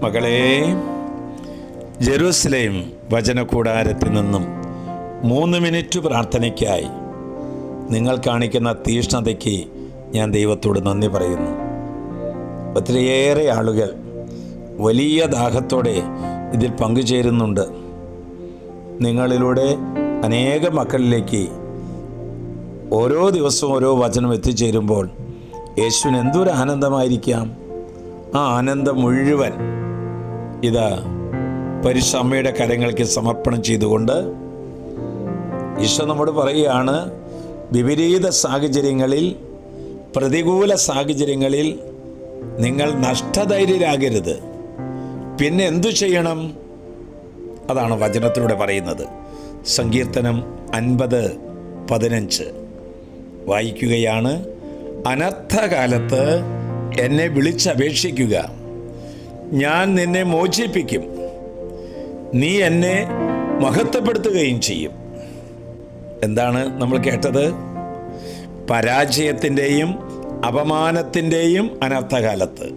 മകളെ, ജെറൂസലേം വചനകൂടാരത്തിൽ നിന്നും 3 മിനിറ്റ് പ്രാർത്ഥനയ്ക്കായി നിങ്ങൾ കാണിക്കുന്ന തീഷ്ണതയ്ക്ക് ഞാൻ ദൈവത്തോട് നന്ദി പറയുന്നു. ഒത്തിരിയേറെ ആളുകൾ വലിയ ദാഹത്തോടെ ഇതിൽ പങ്കുചേരുന്നുണ്ട്. നിങ്ങളിലൂടെ അനേക മക്കളിലേക്ക് ഓരോ ദിവസവും ഓരോ വചനം എത്തിച്ചേരുമ്പോൾ യേശുവിന് എന്തൊരു ആനന്ദമായിരിക്കാം. ആ ആനന്ദം മുഴുവൻ ഇതാ പരിശുദ്ധ അമ്മയുടെ കരങ്ങൾക്ക് സമർപ്പണം ചെയ്തുകൊണ്ട് ഈശോ നമ്മോട് പറയുകയാണ്, വിപരീത സാഹചര്യങ്ങളിൽ, പ്രതികൂല സാഹചര്യങ്ങളിൽ നിങ്ങൾ നഷ്ടധൈര്യരാകരുത്. പിന്നെ എന്തു ചെയ്യണം? അതാണ് വചനത്തിലൂടെ പറയുന്നത്. സങ്കീർത്തനം 50:15 വായിക്കുകയാണ്. അനർത്ഥകാലത്ത് എന്നെ വിളിച്ചപേക്ഷിക്കുക, ഞാൻ നിന്നെ മോചിപ്പിക്കും, നീ എന്നെ മഹത്വപ്പെടുത്തുകയും ചെയ്യും. എന്താണ് നമ്മൾ കേട്ടത്? പരാജയത്തിൻ്റെയും അപമാനത്തിൻ്റെയും അനർത്ഥകാലത്ത്,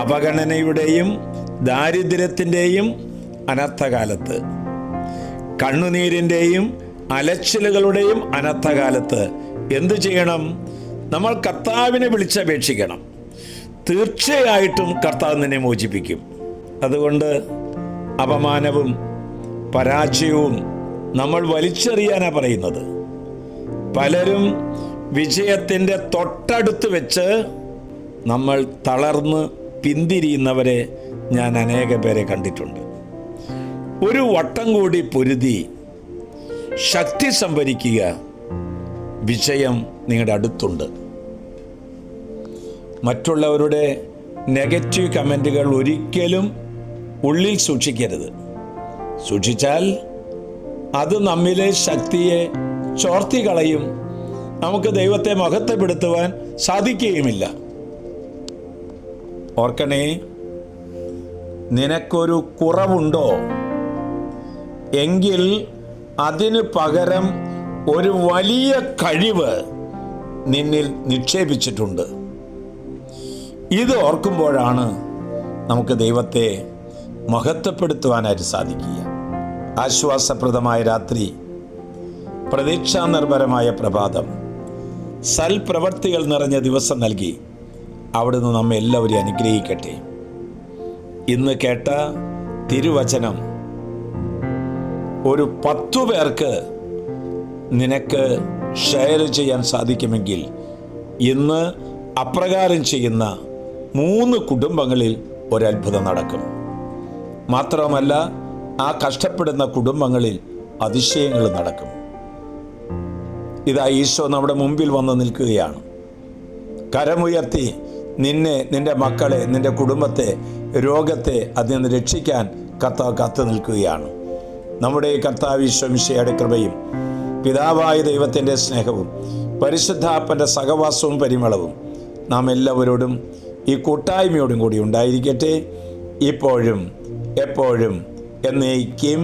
അവഗണനയുടെയും ദാരിദ്ര്യത്തിൻ്റെയും അനർത്ഥകാലത്ത്, കണ്ണുനീരിൻ്റെയും അലച്ചിലുകളുടെയും അനർത്ഥകാലത്ത് എന്തു ചെയ്യണം? നമ്മൾ കർത്താവിനെ വിളിച്ചപേക്ഷിക്കണം. തീർച്ചയായിട്ടും കർത്താവ് നിന്നെ മോചിപ്പിക്കും. അതുകൊണ്ട് അപമാനവും പരാജയവും നമ്മൾ വലിച്ചെറിയാനാണ് പറയുന്നത്. പലരും വിജയത്തിൻ്റെ തൊട്ടടുത്ത് വെച്ച് നമ്മൾ തളർന്ന് പിന്തിരിയുന്നവരെ ഞാൻ അനേക പേരെ കണ്ടിട്ടുണ്ട്. ഒരു വട്ടം കൂടി പൊരുതി ശക്തി സംഭരിക്കുക, വിജയം നിങ്ങളുടെ അടുത്തുണ്ട്. മറ്റുള്ളവരുടെ നെഗറ്റീവ് കമൻറ്റുകൾ ഒരിക്കലും ഉള്ളിൽ സൂക്ഷിക്കരുത്. സൂക്ഷിച്ചാൽ അത് നമ്മിലെ ശക്തിയെ ചോർത്തി കളയും. നമുക്ക് ദൈവത്തെ മഹത്വപ്പെടുത്തുവാൻ സാധിക്കുകയുമില്ല. ഓർക്കണേ, നിനക്കൊരു കുറവുണ്ടോ എങ്കിൽ അതിന് പകരം ഒരു വലിയ കഴിവ് നിന്നിൽ നിക്ഷേപിച്ചിട്ടുണ്ട്. ഇത് ഓർക്കുമ്പോഴാണ് നമുക്ക് ദൈവത്തെ മഹത്വപ്പെടുത്തുവാനായിട്ട് സാധിക്കുക. ആശ്വാസപ്രദമായ രാത്രി, പ്രതീക്ഷാനിർഭരമായ പ്രഭാതം, സൽപ്രവർത്തികൾ നിറഞ്ഞ ദിവസം നൽകി അവിടുന്ന് നമ്മെ എല്ലാവരെയും അനുഗ്രഹിക്കട്ടെ. ഇന്ന് കേട്ട തിരുവചനം ഒരു 10 പേർക്ക് നിനക്ക് ഷെയർ ചെയ്യാൻ സാധിക്കുമെങ്കിൽ ഇന്ന് അപ്രകാരം ചെയ്യുന്ന 3 കുടുംബങ്ങളിൽ ഒരത്ഭുതം നടക്കും. മാത്രമല്ല, ആ കഷ്ടപ്പെടുന്ന കുടുംബങ്ങളിൽ അതിശയങ്ങൾ നടക്കും. ഇതാ ഈശോ നമ്മുടെ മുമ്പിൽ വന്ന് നിൽക്കുകയാണ്. കരമുയർത്തി നിന്നെ, നിന്റെ മക്കളെ, നിന്റെ കുടുംബത്തെ, രോഗത്തെ അതിൽ നിന്ന് രക്ഷിക്കാൻ കർത്താവ് കാത്തു നിൽക്കുകയാണ്. നമ്മുടെ കർത്താവ് ഈശോ മിശിഹായുടെ കൃപയും പിതാവായ ദൈവത്തിൻ്റെ സ്നേഹവും പരിശുദ്ധാത്മൻ്റെ സഹവാസവും പരിമളവും നാം എല്ലാവരോടും ഈ കൂട്ടായ്മയോടും കൂടി ഉണ്ടായിരിക്കട്ടെ, ഇപ്പോഴും എപ്പോഴും എന്നേക്കും.